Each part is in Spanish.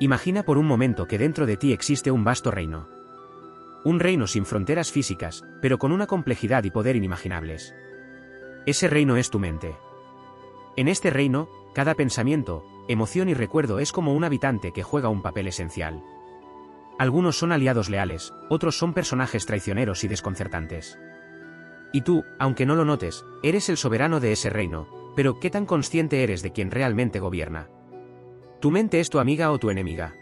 Imagina por un momento que dentro de ti existe un vasto reino. Un reino sin fronteras físicas, pero con una complejidad y poder inimaginables. Ese reino es tu mente. En este reino, cada pensamiento, emoción y recuerdo es como un habitante que juega un papel esencial. Algunos son aliados leales, otros son personajes traicioneros y desconcertantes. Y tú, aunque no lo notes, eres el soberano de ese reino, pero ¿qué tan consciente eres de quien realmente gobierna? ¿Tu mente es tu amiga o tu enemiga?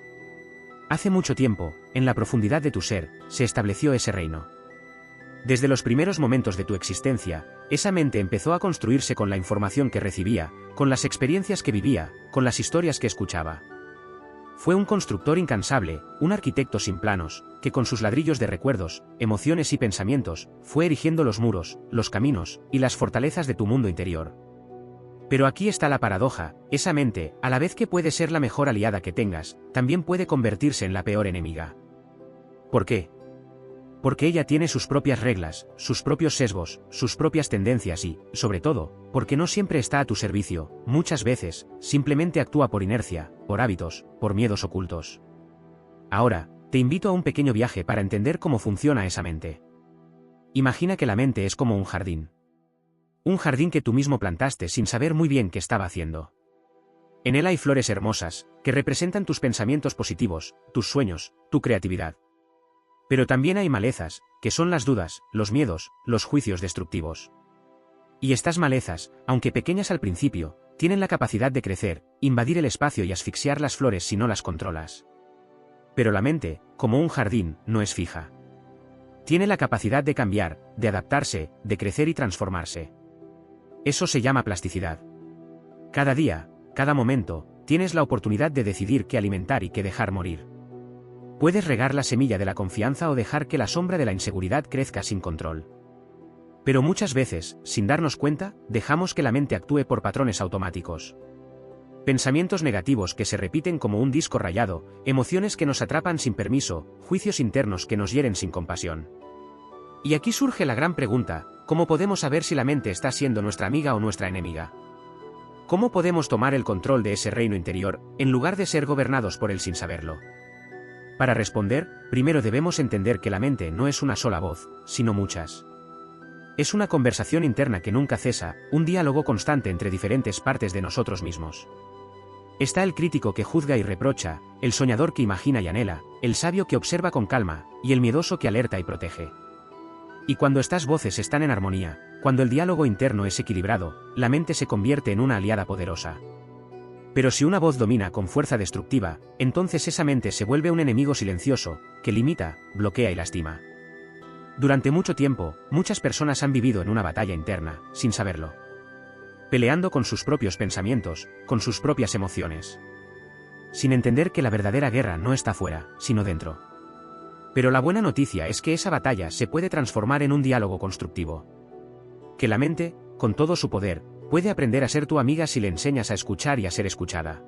Hace mucho tiempo, en la profundidad de tu ser, se estableció ese reino. Desde los primeros momentos de tu existencia, esa mente empezó a construirse con la información que recibía, con las experiencias que vivía, con las historias que escuchaba. Fue un constructor incansable, un arquitecto sin planos, que con sus ladrillos de recuerdos, emociones y pensamientos, fue erigiendo los muros, los caminos, y las fortalezas de tu mundo interior. Pero aquí está la paradoja, esa mente, a la vez que puede ser la mejor aliada que tengas, también puede convertirse en la peor enemiga. ¿Por qué? Porque ella tiene sus propias reglas, sus propios sesgos, sus propias tendencias y, sobre todo, porque no siempre está a tu servicio, muchas veces, simplemente actúa por inercia, por hábitos, por miedos ocultos. Ahora, te invito a un pequeño viaje para entender cómo funciona esa mente. Imagina que la mente es como un jardín. Un jardín que tú mismo plantaste sin saber muy bien qué estaba haciendo. En él hay flores hermosas, que representan tus pensamientos positivos, tus sueños, tu creatividad. Pero también hay malezas, que son las dudas, los miedos, los juicios destructivos. Y estas malezas, aunque pequeñas al principio, tienen la capacidad de crecer, invadir el espacio y asfixiar las flores si no las controlas. Pero la mente, como un jardín, no es fija. Tiene la capacidad de cambiar, de adaptarse, de crecer y transformarse. Eso se llama plasticidad. Cada día, cada momento, tienes la oportunidad de decidir qué alimentar y qué dejar morir. Puedes regar la semilla de la confianza o dejar que la sombra de la inseguridad crezca sin control. Pero muchas veces, sin darnos cuenta, dejamos que la mente actúe por patrones automáticos. Pensamientos negativos que se repiten como un disco rayado, emociones que nos atrapan sin permiso, juicios internos que nos hieren sin compasión. Y aquí surge la gran pregunta, ¿cómo podemos saber si la mente está siendo nuestra amiga o nuestra enemiga? ¿Cómo podemos tomar el control de ese reino interior, en lugar de ser gobernados por él sin saberlo? Para responder, primero debemos entender que la mente no es una sola voz, sino muchas. Es una conversación interna que nunca cesa, un diálogo constante entre diferentes partes de nosotros mismos. Está el crítico que juzga y reprocha, el soñador que imagina y anhela, el sabio que observa con calma, y el miedoso que alerta y protege. Y cuando estas voces están en armonía, cuando el diálogo interno es equilibrado, la mente se convierte en una aliada poderosa. Pero si una voz domina con fuerza destructiva, entonces esa mente se vuelve un enemigo silencioso, que limita, bloquea y lastima. Durante mucho tiempo, muchas personas han vivido en una batalla interna, sin saberlo. Peleando con sus propios pensamientos, con sus propias emociones. Sin entender que la verdadera guerra no está fuera, sino dentro. Pero la buena noticia es que esa batalla se puede transformar en un diálogo constructivo. Que la mente, con todo su poder, puede aprender a ser tu amiga si le enseñas a escuchar y a ser escuchada.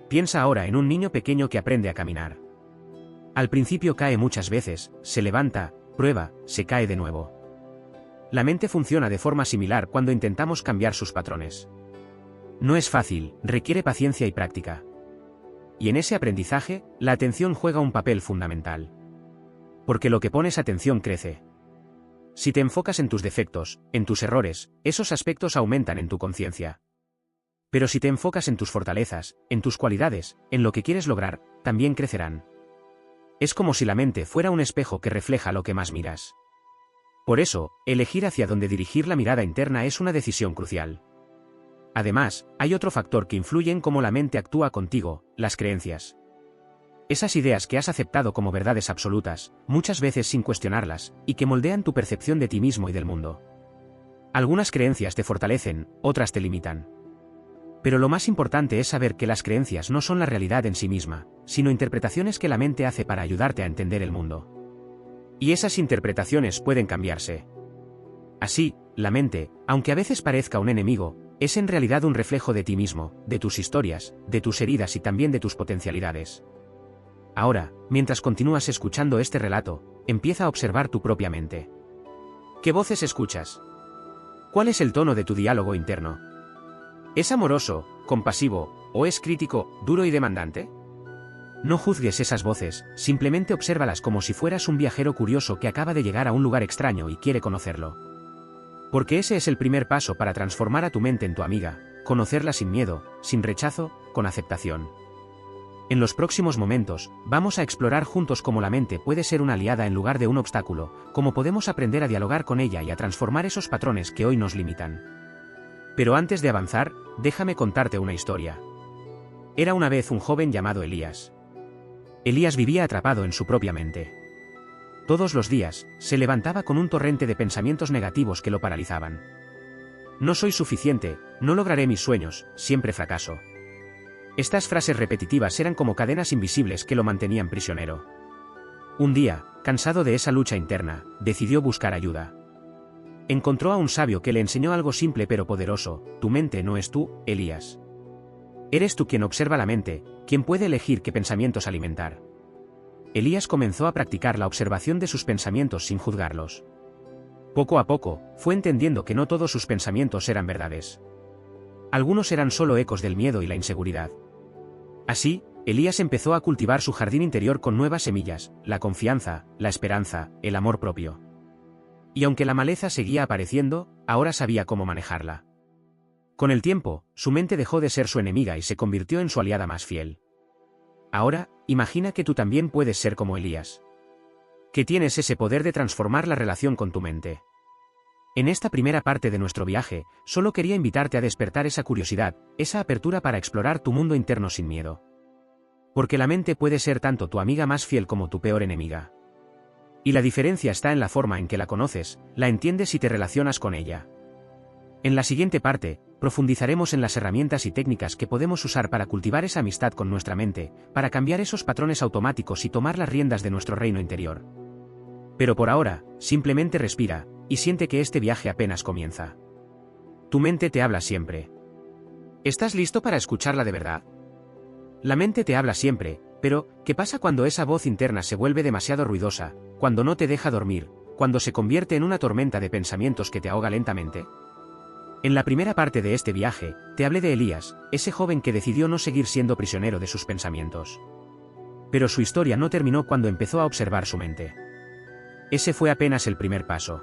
Piensa ahora en un niño pequeño que aprende a caminar. Al principio cae muchas veces, se levanta, prueba, se cae de nuevo. La mente funciona de forma similar cuando intentamos cambiar sus patrones. No es fácil, requiere paciencia y práctica. Y en ese aprendizaje, la atención juega un papel fundamental. Porque lo que pones atención crece. Si te enfocas en tus defectos, en tus errores, esos aspectos aumentan en tu conciencia. Pero si te enfocas en tus fortalezas, en tus cualidades, en lo que quieres lograr, también crecerán. Es como si la mente fuera un espejo que refleja lo que más miras. Por eso, elegir hacia dónde dirigir la mirada interna es una decisión crucial. Además, hay otro factor que influye en cómo la mente actúa contigo, las creencias. Esas ideas que has aceptado como verdades absolutas, muchas veces sin cuestionarlas, y que moldean tu percepción de ti mismo y del mundo. Algunas creencias te fortalecen, otras te limitan. Pero lo más importante es saber que las creencias no son la realidad en sí misma, sino interpretaciones que la mente hace para ayudarte a entender el mundo. Y esas interpretaciones pueden cambiarse. Así, la mente, aunque a veces parezca un enemigo, es en realidad un reflejo de ti mismo, de tus historias, de tus heridas y también de tus potencialidades. Ahora, mientras continúas escuchando este relato, empieza a observar tu propia mente. ¿Qué voces escuchas? ¿Cuál es el tono de tu diálogo interno? ¿Es amoroso, compasivo, o es crítico, duro y demandante? No juzgues esas voces, simplemente obsérvalas como si fueras un viajero curioso que acaba de llegar a un lugar extraño y quiere conocerlo. Porque ese es el primer paso para transformar a tu mente en tu amiga, conocerla sin miedo, sin rechazo, con aceptación. En los próximos momentos, vamos a explorar juntos cómo la mente puede ser una aliada en lugar de un obstáculo, cómo podemos aprender a dialogar con ella y a transformar esos patrones que hoy nos limitan. Pero antes de avanzar, déjame contarte una historia. Era una vez un joven llamado Elías. Elías vivía atrapado en su propia mente. Todos los días, se levantaba con un torrente de pensamientos negativos que lo paralizaban. No soy suficiente, no lograré mis sueños, siempre fracaso. Estas frases repetitivas eran como cadenas invisibles que lo mantenían prisionero. Un día, cansado de esa lucha interna, decidió buscar ayuda. Encontró a un sabio que le enseñó algo simple pero poderoso: tu mente no es tú, Elías. Eres tú quien observa la mente, quien puede elegir qué pensamientos alimentar. Elías comenzó a practicar la observación de sus pensamientos sin juzgarlos. Poco a poco, fue entendiendo que no todos sus pensamientos eran verdades. Algunos eran solo ecos del miedo y la inseguridad. Así, Elías empezó a cultivar su jardín interior con nuevas semillas: la confianza, la esperanza, el amor propio. Y aunque la maleza seguía apareciendo, ahora sabía cómo manejarla. Con el tiempo, su mente dejó de ser su enemiga y se convirtió en su aliada más fiel. Ahora, imagina que tú también puedes ser como Elías. Que tienes ese poder de transformar la relación con tu mente. En esta primera parte de nuestro viaje, solo quería invitarte a despertar esa curiosidad, esa apertura para explorar tu mundo interno sin miedo. Porque la mente puede ser tanto tu amiga más fiel como tu peor enemiga. Y la diferencia está en la forma en que la conoces, la entiendes y te relacionas con ella. En la siguiente parte, profundizaremos en las herramientas y técnicas que podemos usar para cultivar esa amistad con nuestra mente, para cambiar esos patrones automáticos y tomar las riendas de nuestro reino interior. Pero por ahora, simplemente respira, y siente que este viaje apenas comienza. Tu mente te habla siempre. ¿Estás listo para escucharla de verdad? La mente te habla siempre, pero, ¿qué pasa cuando esa voz interna se vuelve demasiado ruidosa, cuando no te deja dormir, cuando se convierte en una tormenta de pensamientos que te ahoga lentamente? En la primera parte de este viaje, te hablé de Elías, ese joven que decidió no seguir siendo prisionero de sus pensamientos. Pero su historia no terminó cuando empezó a observar su mente. Ese fue apenas el primer paso.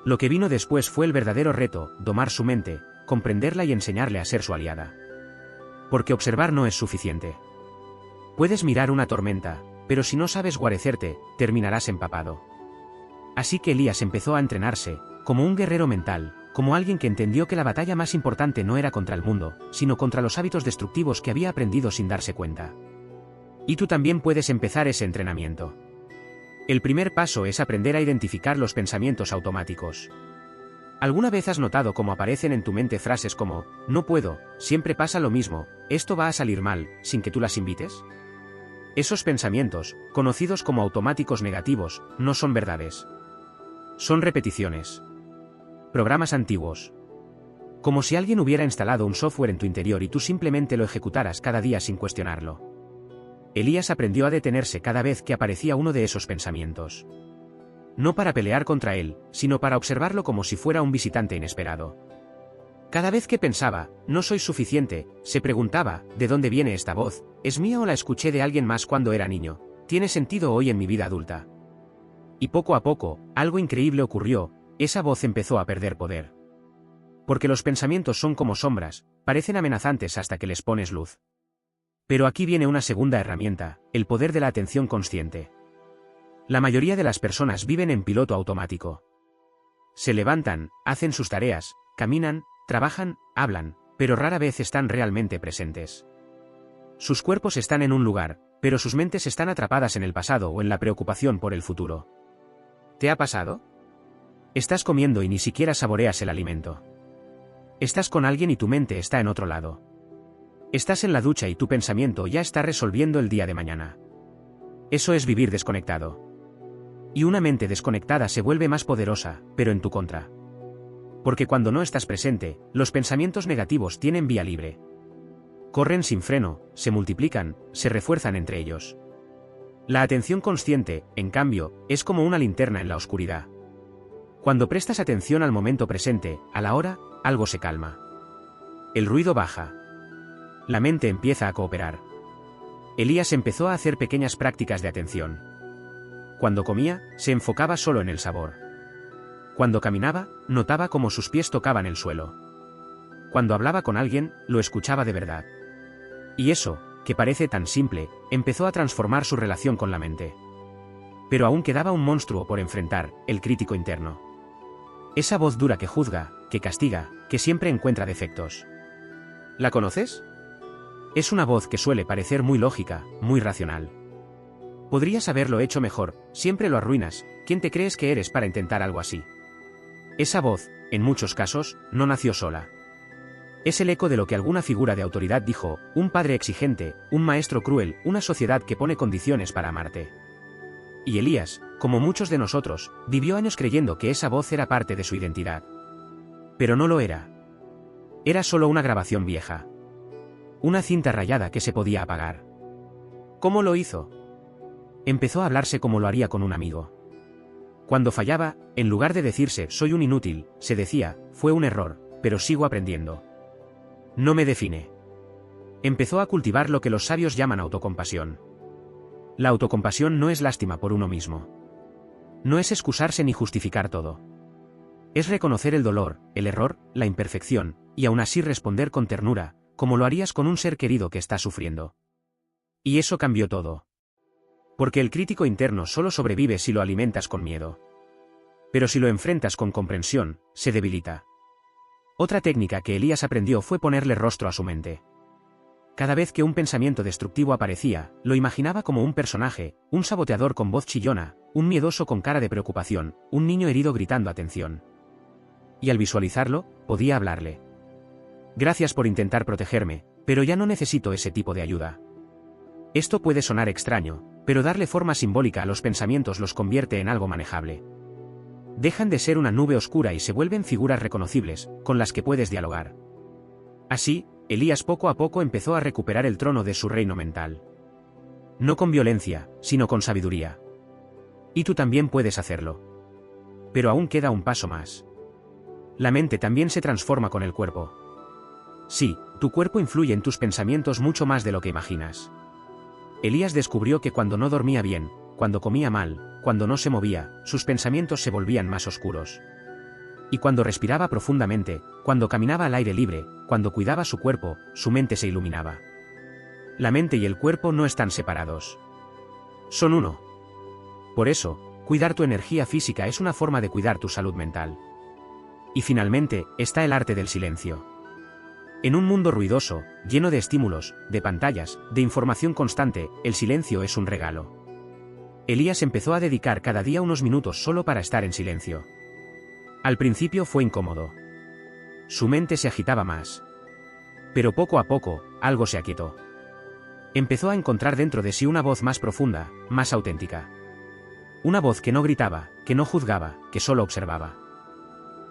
Lo que vino después fue el verdadero reto: domar su mente, comprenderla y enseñarle a ser su aliada. Porque observar no es suficiente. Puedes mirar una tormenta, pero si no sabes guarecerte, terminarás empapado. Así que Elías empezó a entrenarse, como un guerrero mental, como alguien que entendió que la batalla más importante no era contra el mundo, sino contra los hábitos destructivos que había aprendido sin darse cuenta. Y tú también puedes empezar ese entrenamiento. El primer paso es aprender a identificar los pensamientos automáticos. ¿Alguna vez has notado cómo aparecen en tu mente frases como: no puedo, siempre pasa lo mismo, esto va a salir mal, sin que tú las invites? Esos pensamientos, conocidos como automáticos negativos, no son verdades. Son repeticiones. Programas antiguos. Como si alguien hubiera instalado un software en tu interior y tú simplemente lo ejecutaras cada día sin cuestionarlo. Elías aprendió a detenerse cada vez que aparecía uno de esos pensamientos. No para pelear contra él, sino para observarlo como si fuera un visitante inesperado. Cada vez que pensaba: no soy suficiente, se preguntaba: ¿de dónde viene esta voz? ¿Es mía o la escuché de alguien más cuando era niño? ¿Tiene sentido hoy en mi vida adulta? Y poco a poco, algo increíble ocurrió: esa voz empezó a perder poder. Porque los pensamientos son como sombras, parecen amenazantes hasta que les pones luz. Pero aquí viene una segunda herramienta: el poder de la atención consciente. La mayoría de las personas viven en piloto automático. Se levantan, hacen sus tareas, caminan, trabajan, hablan, pero rara vez están realmente presentes. Sus cuerpos están en un lugar, pero sus mentes están atrapadas en el pasado o en la preocupación por el futuro. ¿Te ha pasado? Estás comiendo y ni siquiera saboreas el alimento. Estás con alguien y tu mente está en otro lado. Estás en la ducha y tu pensamiento ya está resolviendo el día de mañana. Eso es vivir desconectado. Y una mente desconectada se vuelve más poderosa, pero en tu contra. Porque cuando no estás presente, los pensamientos negativos tienen vía libre. Corren sin freno, se multiplican, se refuerzan entre ellos. La atención consciente, en cambio, es como una linterna en la oscuridad. Cuando prestas atención al momento presente, a la hora, algo se calma. El ruido baja. La mente empieza a cooperar. Elías empezó a hacer pequeñas prácticas de atención. Cuando comía, se enfocaba solo en el sabor. Cuando caminaba, notaba cómo sus pies tocaban el suelo. Cuando hablaba con alguien, lo escuchaba de verdad. Y eso, que parece tan simple, empezó a transformar su relación con la mente. Pero aún quedaba un monstruo por enfrentar, el crítico interno. Esa voz dura que juzga, que castiga, que siempre encuentra defectos. ¿La conoces? Es una voz que suele parecer muy lógica, muy racional. Podrías haberlo hecho mejor, siempre lo arruinas, ¿quién te crees que eres para intentar algo así? Esa voz, en muchos casos, no nació sola. Es el eco de lo que alguna figura de autoridad dijo, un padre exigente, un maestro cruel, una sociedad que pone condiciones para amarte. Y Elías, como muchos de nosotros, vivió años creyendo que esa voz era parte de su identidad. Pero no lo era. Era solo una grabación vieja. Una cinta rayada que se podía apagar. ¿Cómo lo hizo? Empezó a hablarse como lo haría con un amigo. Cuando fallaba, en lugar de decirse soy un inútil, se decía, fue un error, pero sigo aprendiendo. No me define. Empezó a cultivar lo que los sabios llaman autocompasión. La autocompasión no es lástima por uno mismo. No es excusarse ni justificar todo. Es reconocer el dolor, el error, la imperfección, y aún así responder con ternura, como lo harías con un ser querido que está sufriendo. Y eso cambió todo. Porque el crítico interno solo sobrevive si lo alimentas con miedo. Pero si lo enfrentas con comprensión, se debilita. Otra técnica que Elías aprendió fue ponerle rostro a su mente. Cada vez que un pensamiento destructivo aparecía, lo imaginaba como un personaje, un saboteador con voz chillona, un miedoso con cara de preocupación, un niño herido gritando atención. Y al visualizarlo, podía hablarle. Gracias por intentar protegerme, pero ya no necesito ese tipo de ayuda. Esto puede sonar extraño, pero darle forma simbólica a los pensamientos los convierte en algo manejable. Dejan de ser una nube oscura y se vuelven figuras reconocibles, con las que puedes dialogar. Así, Elías poco a poco empezó a recuperar el trono de su reino mental. No con violencia, sino con sabiduría. Y tú también puedes hacerlo. Pero aún queda un paso más. La mente también se transforma con el cuerpo. Sí, tu cuerpo influye en tus pensamientos mucho más de lo que imaginas. Elías descubrió que cuando no dormía bien, cuando comía mal, cuando no se movía, sus pensamientos se volvían más oscuros. Y cuando respiraba profundamente, cuando caminaba al aire libre, cuando cuidaba su cuerpo, su mente se iluminaba. La mente y el cuerpo no están separados. Son uno. Por eso, cuidar tu energía física es una forma de cuidar tu salud mental. Y finalmente, está el arte del silencio. En un mundo ruidoso, lleno de estímulos, de pantallas, de información constante, el silencio es un regalo. Elías empezó a dedicar cada día unos minutos solo para estar en silencio. Al principio fue incómodo. Su mente se agitaba más. Pero poco a poco, algo se aquietó. Empezó a encontrar dentro de sí una voz más profunda, más auténtica. Una voz que no gritaba, que no juzgaba, que solo observaba.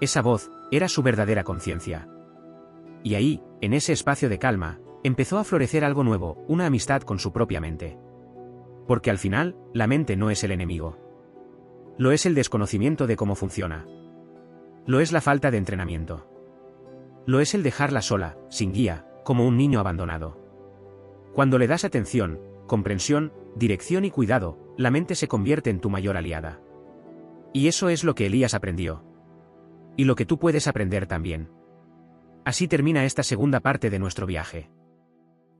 Esa voz era su verdadera conciencia. Y ahí, en ese espacio de calma, empezó a florecer algo nuevo, una amistad con su propia mente. Porque al final, la mente no es el enemigo. Lo es el desconocimiento de cómo funciona. Lo es la falta de entrenamiento. Lo es el dejarla sola, sin guía, como un niño abandonado. Cuando le das atención, comprensión, dirección y cuidado, la mente se convierte en tu mayor aliada. Y eso es lo que Elías aprendió. Y lo que tú puedes aprender también. Así termina esta segunda parte de nuestro viaje.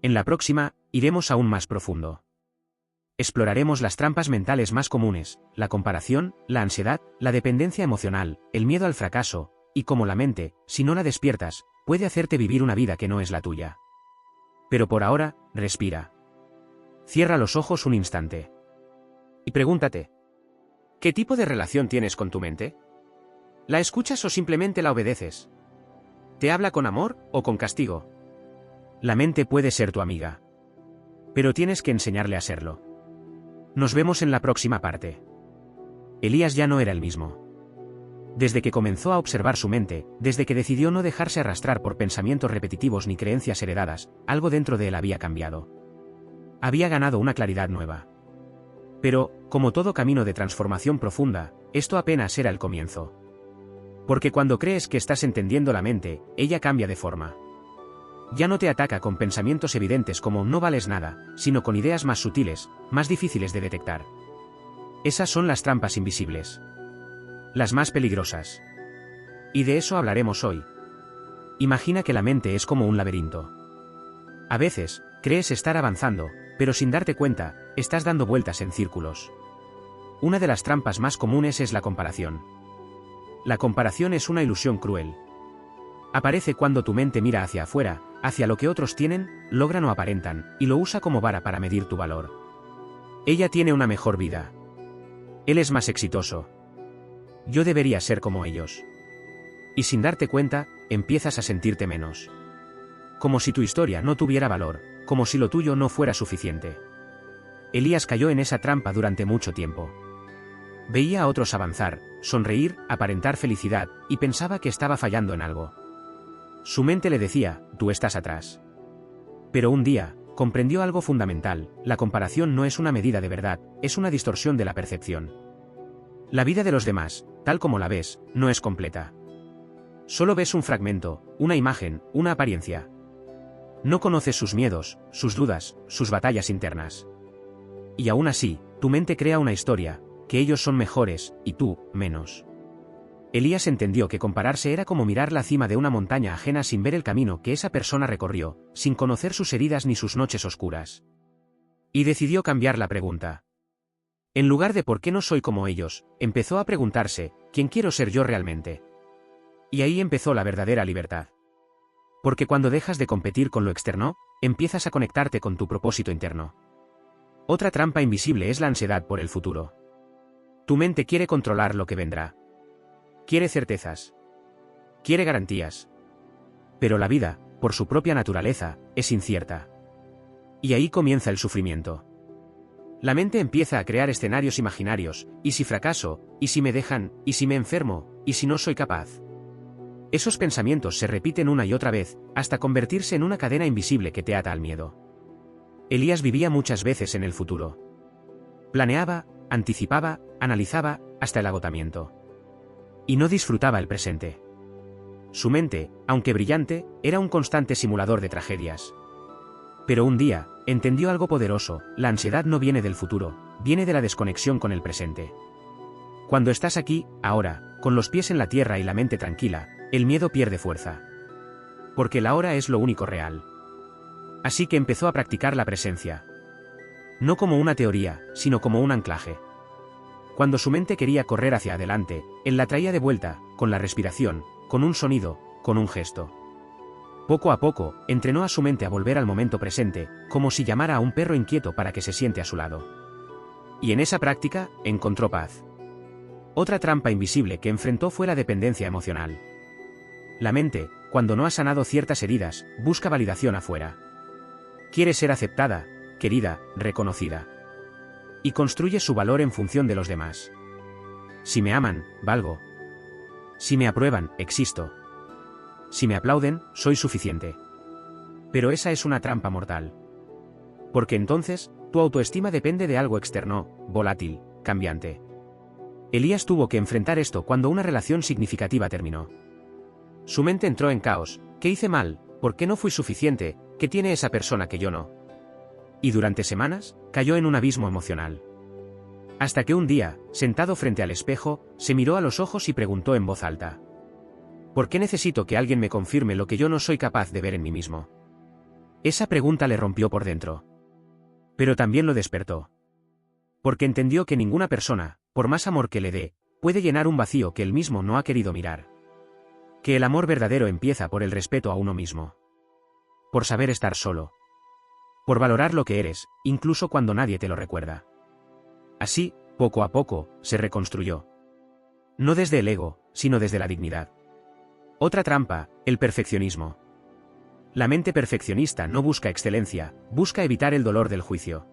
En la próxima, iremos aún más profundo. Exploraremos las trampas mentales más comunes, la comparación, la ansiedad, la dependencia emocional, el miedo al fracaso, y cómo la mente, si no la despiertas, puede hacerte vivir una vida que no es la tuya. Pero por ahora, respira. Cierra los ojos un instante. Y pregúntate, ¿qué tipo de relación tienes con tu mente? ¿La escuchas o simplemente la obedeces? ¿Te habla con amor o con castigo? La mente puede ser tu amiga. Pero tienes que enseñarle a serlo. Nos vemos en la próxima parte. Elías ya no era el mismo. Desde que comenzó a observar su mente, desde que decidió no dejarse arrastrar por pensamientos repetitivos ni creencias heredadas, algo dentro de él había cambiado. Había ganado una claridad nueva. Pero, como todo camino de transformación profunda, esto apenas era el comienzo. Porque cuando crees que estás entendiendo la mente, ella cambia de forma. Ya no te ataca con pensamientos evidentes como no vales nada, sino con ideas más sutiles, más difíciles de detectar. Esas son las trampas invisibles. Las más peligrosas. Y de eso hablaremos hoy. Imagina que la mente es como un laberinto. A veces, crees estar avanzando, pero sin darte cuenta, estás dando vueltas en círculos. Una de las trampas más comunes es la comparación. La comparación es una ilusión cruel. Aparece cuando tu mente mira hacia afuera, hacia lo que otros tienen, logran o aparentan, y lo usa como vara para medir tu valor. Ella tiene una mejor vida. Él es más exitoso. Yo debería ser como ellos. Y sin darte cuenta, empiezas a sentirte menos. Como si tu historia no tuviera valor, como si lo tuyo no fuera suficiente. Elías cayó en esa trampa durante mucho tiempo. Veía a otros avanzar, sonreír, aparentar felicidad, y pensaba que estaba fallando en algo. Su mente le decía, tú estás atrás. Pero un día, comprendió algo fundamental: la comparación no es una medida de verdad, es una distorsión de la percepción. La vida de los demás, tal como la ves, no es completa. Solo ves un fragmento, una imagen, una apariencia. No conoces sus miedos, sus dudas, sus batallas internas. Y aún así, tu mente crea una historia, que ellos son mejores, y tú, menos. Elías entendió que compararse era como mirar la cima de una montaña ajena sin ver el camino que esa persona recorrió, sin conocer sus heridas ni sus noches oscuras. Y decidió cambiar la pregunta. En lugar de ¿por qué no soy como ellos?, empezó a preguntarse, ¿quién quiero ser yo realmente? Y ahí empezó la verdadera libertad. Porque cuando dejas de competir con lo externo, empiezas a conectarte con tu propósito interno. Otra trampa invisible es la ansiedad por el futuro. Tu mente quiere controlar lo que vendrá. Quiere certezas. Quiere garantías. Pero la vida, por su propia naturaleza, es incierta. Y ahí comienza el sufrimiento. La mente empieza a crear escenarios imaginarios: ¿y si fracaso? ¿Y si me dejan? ¿Y si me enfermo? ¿Y si no soy capaz? Esos pensamientos se repiten una y otra vez, hasta convertirse en una cadena invisible que te ata al miedo. Elías vivía muchas veces en el futuro. Planeaba, anticipaba, analizaba, hasta el agotamiento. Y no disfrutaba el presente. Su mente, aunque brillante, era un constante simulador de tragedias. Pero un día, entendió algo poderoso: la ansiedad no viene del futuro, viene de la desconexión con el presente. Cuando estás aquí, ahora, con los pies en la tierra y la mente tranquila, el miedo pierde fuerza. Porque la hora es lo único real. Así que empezó a practicar la presencia. No como una teoría, sino como un anclaje. Cuando su mente quería correr hacia adelante, él la traía de vuelta, con la respiración, con un sonido, con un gesto. Poco a poco, entrenó a su mente a volver al momento presente, como si llamara a un perro inquieto para que se siente a su lado. Y en esa práctica, encontró paz. Otra trampa invisible que enfrentó fue la dependencia emocional. La mente, cuando no ha sanado ciertas heridas, busca validación afuera. Quiere ser aceptada, querida, reconocida. Y construye su valor en función de los demás. Si me aman, valgo. Si me aprueban, existo. Si me aplauden, soy suficiente. Pero esa es una trampa mortal. Porque entonces, tu autoestima depende de algo externo, volátil, cambiante. Elías tuvo que enfrentar esto cuando una relación significativa terminó. Su mente entró en caos: ¿qué hice mal? ¿Por qué no fui suficiente? ¿Qué tiene esa persona que yo no? Y durante semanas, cayó en un abismo emocional. Hasta que un día, sentado frente al espejo, se miró a los ojos y preguntó en voz alta: ¿por qué necesito que alguien me confirme lo que yo no soy capaz de ver en mí mismo? Esa pregunta le rompió por dentro. Pero también lo despertó. Porque entendió que ninguna persona, por más amor que le dé, puede llenar un vacío que él mismo no ha querido mirar. Que el amor verdadero empieza por el respeto a uno mismo. Por saber estar solo. Por valorar lo que eres, incluso cuando nadie te lo recuerda. Así, poco a poco, se reconstruyó. No desde el ego, sino desde la dignidad. Otra trampa, el perfeccionismo. La mente perfeccionista no busca excelencia, busca evitar el dolor del juicio.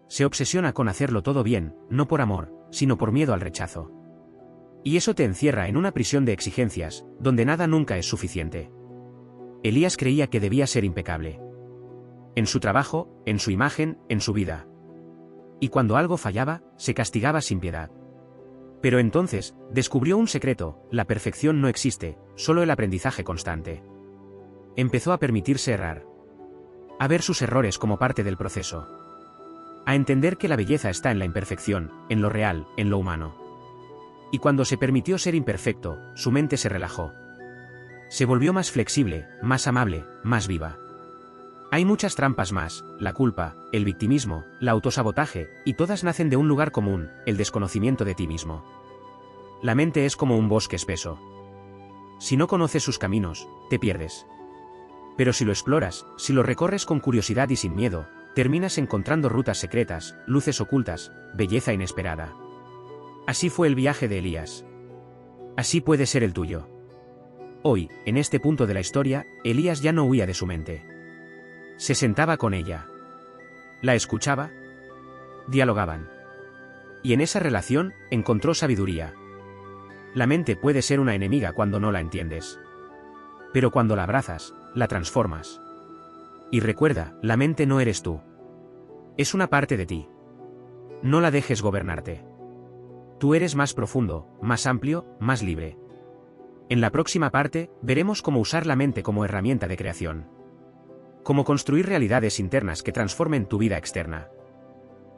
Se obsesiona con hacerlo todo bien, no por amor, sino por miedo al rechazo. Y eso te encierra en una prisión de exigencias, donde nada nunca es suficiente. Elías creía que debía ser impecable. En su trabajo, en su imagen, en su vida. Y cuando algo fallaba, se castigaba sin piedad. Pero entonces, descubrió un secreto: la perfección no existe, solo el aprendizaje constante. empezó a permitirse errar. A ver sus errores como parte del proceso. A entender que la belleza está en la imperfección, en lo real, en lo humano. Y cuando se permitió ser imperfecto, su mente se relajó. Se volvió más flexible, más amable, más viva. Hay muchas trampas más, la culpa, el victimismo, el autosabotaje, y todas nacen de un lugar común, el desconocimiento de ti mismo. La mente es como un bosque espeso. Si no conoces sus caminos, te pierdes. Pero si lo exploras, si lo recorres con curiosidad y sin miedo, terminas encontrando rutas secretas, luces ocultas, belleza inesperada. Así fue el viaje de Elías. Así puede ser el tuyo. Hoy, en este punto de la historia, Elías ya no huía de su mente. Se sentaba con ella. La escuchaba. Dialogaban. Y en esa relación, encontró sabiduría. La mente puede ser una enemiga cuando no la entiendes. Pero cuando la abrazas, la transformas. Y recuerda, la mente no eres tú. Es una parte de ti. No la dejes gobernarte. Tú eres más profundo, más amplio, más libre. En la próxima parte, veremos cómo usar la mente como herramienta de creación. Cómo construir realidades internas que transformen tu vida externa.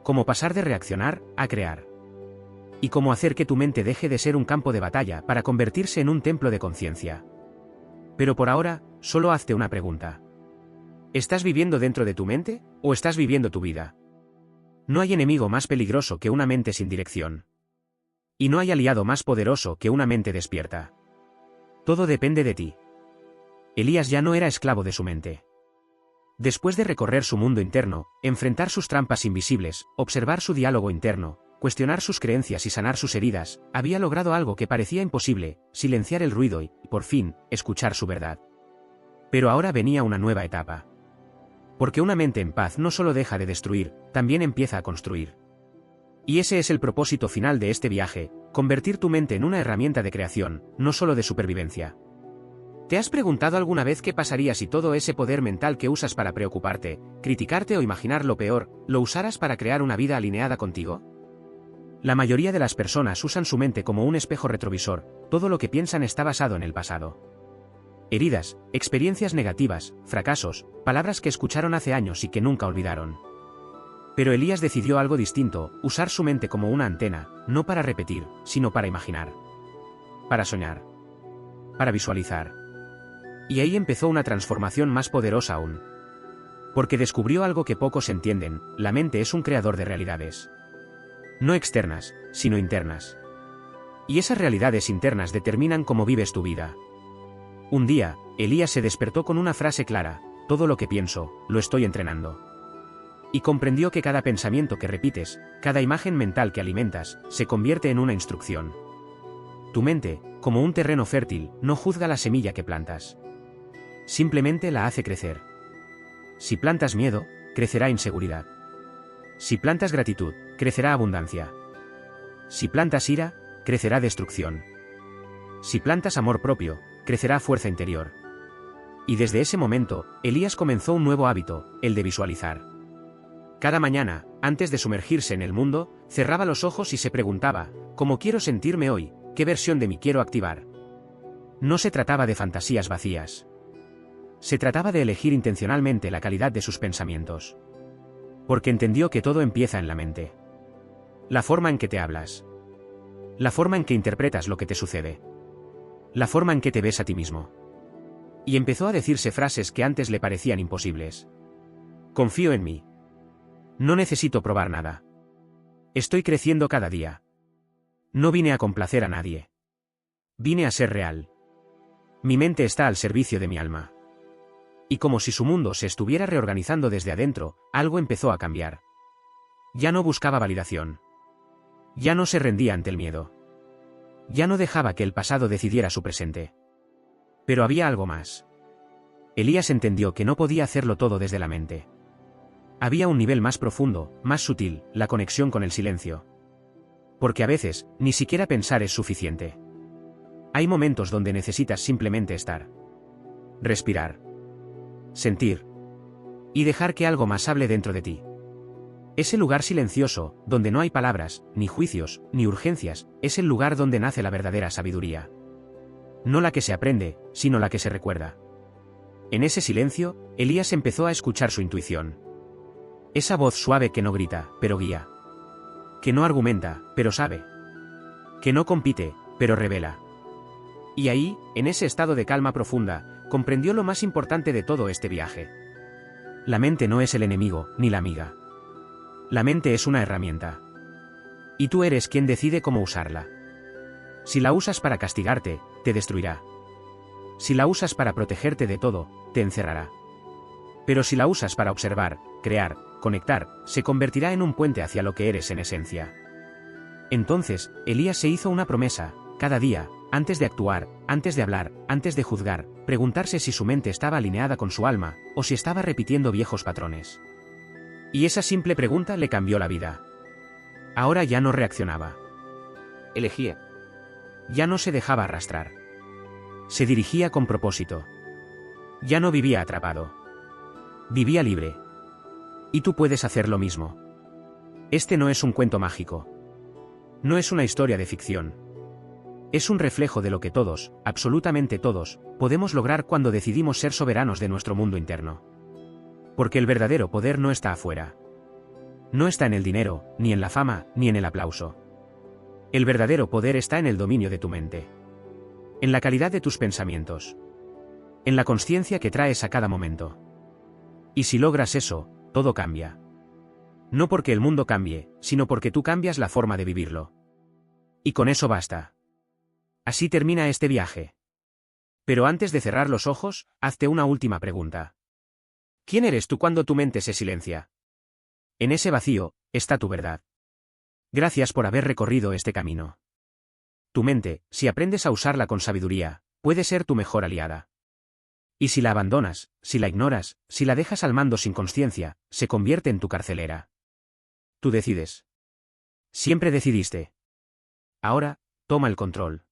Cómo pasar de reaccionar a crear. Y cómo hacer que tu mente deje de ser un campo de batalla para convertirse en un templo de conciencia. Pero por ahora, solo hazte una pregunta. ¿Estás viviendo dentro de tu mente, o estás viviendo tu vida? No hay enemigo más peligroso que una mente sin dirección. Y no hay aliado más poderoso que una mente despierta. Todo depende de ti. Elías ya no era esclavo de su mente. Después de recorrer su mundo interno, enfrentar sus trampas invisibles, observar su diálogo interno, cuestionar sus creencias y sanar sus heridas, había logrado algo que parecía imposible, silenciar el ruido y, por fin, escuchar su verdad. Pero ahora venía una nueva etapa. Porque una mente en paz no solo deja de destruir, también empieza a construir. Y ese es el propósito final de este viaje, convertir tu mente en una herramienta de creación, no solo de supervivencia. ¿Te has preguntado alguna vez qué pasaría si todo ese poder mental que usas para preocuparte, criticarte o imaginar lo peor, lo usaras para crear una vida alineada contigo? La mayoría de las personas usan su mente como un espejo retrovisor, todo lo que piensan está basado en el pasado. Heridas, experiencias negativas, fracasos, palabras que escucharon hace años y que nunca olvidaron. Pero Elías decidió algo distinto, usar su mente como una antena, no para repetir, sino para imaginar. Para soñar. Para visualizar. Y ahí empezó una transformación más poderosa aún. Porque descubrió algo que pocos entienden, la mente es un creador de realidades. No externas, sino internas. Y esas realidades internas determinan cómo vives tu vida. Un día, Elías se despertó con una frase clara: todo lo que pienso, lo estoy entrenando. Y comprendió que cada pensamiento que repites, cada imagen mental que alimentas, se convierte en una instrucción. Tu mente, como un terreno fértil, no juzga la semilla que plantas. Simplemente la hace crecer. Si plantas miedo, crecerá inseguridad. Si plantas gratitud, crecerá abundancia. Si plantas ira, crecerá destrucción. Si plantas amor propio, crecerá fuerza interior. Y desde ese momento, Elías comenzó un nuevo hábito, el de visualizar. Cada mañana, antes de sumergirse en el mundo, cerraba los ojos y se preguntaba: ¿cómo quiero sentirme hoy? ¿Qué versión de mí quiero activar? No se trataba de fantasías vacías. Se trataba de elegir intencionalmente la calidad de sus pensamientos. Porque entendió que todo empieza en la mente. La forma en que te hablas. La forma en que interpretas lo que te sucede. La forma en que te ves a ti mismo. Y empezó a decirse frases que antes le parecían imposibles. Confío en mí. No necesito probar nada. Estoy creciendo cada día. No vine a complacer a nadie. Vine a ser real. Mi mente está al servicio de mi alma. Y como si su mundo se estuviera reorganizando desde adentro, algo empezó a cambiar. Ya no buscaba validación. Ya no se rendía ante el miedo. Ya no dejaba que el pasado decidiera su presente. Pero había algo más. Elías entendió que no podía hacerlo todo desde la mente. Había un nivel más profundo, más sutil, la conexión con el silencio. Porque a veces, ni siquiera pensar es suficiente. Hay momentos donde necesitas simplemente estar. Respirar. Sentir. Y dejar que algo más hable dentro de ti. Ese lugar silencioso, donde no hay palabras, ni juicios, ni urgencias, es el lugar donde nace la verdadera sabiduría. No la que se aprende, sino la que se recuerda. En ese silencio, Elías empezó a escuchar su intuición. Esa voz suave que no grita, pero guía. Que no argumenta, pero sabe. Que no compite, pero revela. Y ahí, en ese estado de calma profunda, comprendió lo más importante de todo este viaje. La mente no es el enemigo, ni la amiga. La mente es una herramienta. Y tú eres quien decide cómo usarla. Si la usas para castigarte, te destruirá. Si la usas para protegerte de todo, te encerrará. Pero si la usas para observar, crear, conectar, se convertirá en un puente hacia lo que eres en esencia. Entonces, Elías se hizo una promesa, cada día, antes de actuar, antes de hablar, antes de juzgar, preguntarse si su mente estaba alineada con su alma, o si estaba repitiendo viejos patrones. Y esa simple pregunta le cambió la vida. Ahora ya no reaccionaba. Elegía. Ya no se dejaba arrastrar. Se dirigía con propósito. Ya no vivía atrapado. Vivía libre. Y tú puedes hacer lo mismo. Este no es un cuento mágico. No es una historia de ficción. Es un reflejo de lo que todos, absolutamente todos, podemos lograr cuando decidimos ser soberanos de nuestro mundo interno. Porque el verdadero poder no está afuera. No está en el dinero, ni en la fama, ni en el aplauso. El verdadero poder está en el dominio de tu mente. En la calidad de tus pensamientos. En la consciencia que traes a cada momento. Y si logras eso, todo cambia. No porque el mundo cambie, sino porque tú cambias la forma de vivirlo. Y con eso basta. Así termina este viaje. Pero antes de cerrar los ojos, hazte una última pregunta. ¿Quién eres tú cuando tu mente se silencia? En ese vacío, está tu verdad. Gracias por haber recorrido este camino. Tu mente, si aprendes a usarla con sabiduría, puede ser tu mejor aliada. Y si la abandonas, si la ignoras, si la dejas al mando sin conciencia, se convierte en tu carcelera. Tú decides. Siempre decidiste. Ahora, toma el control.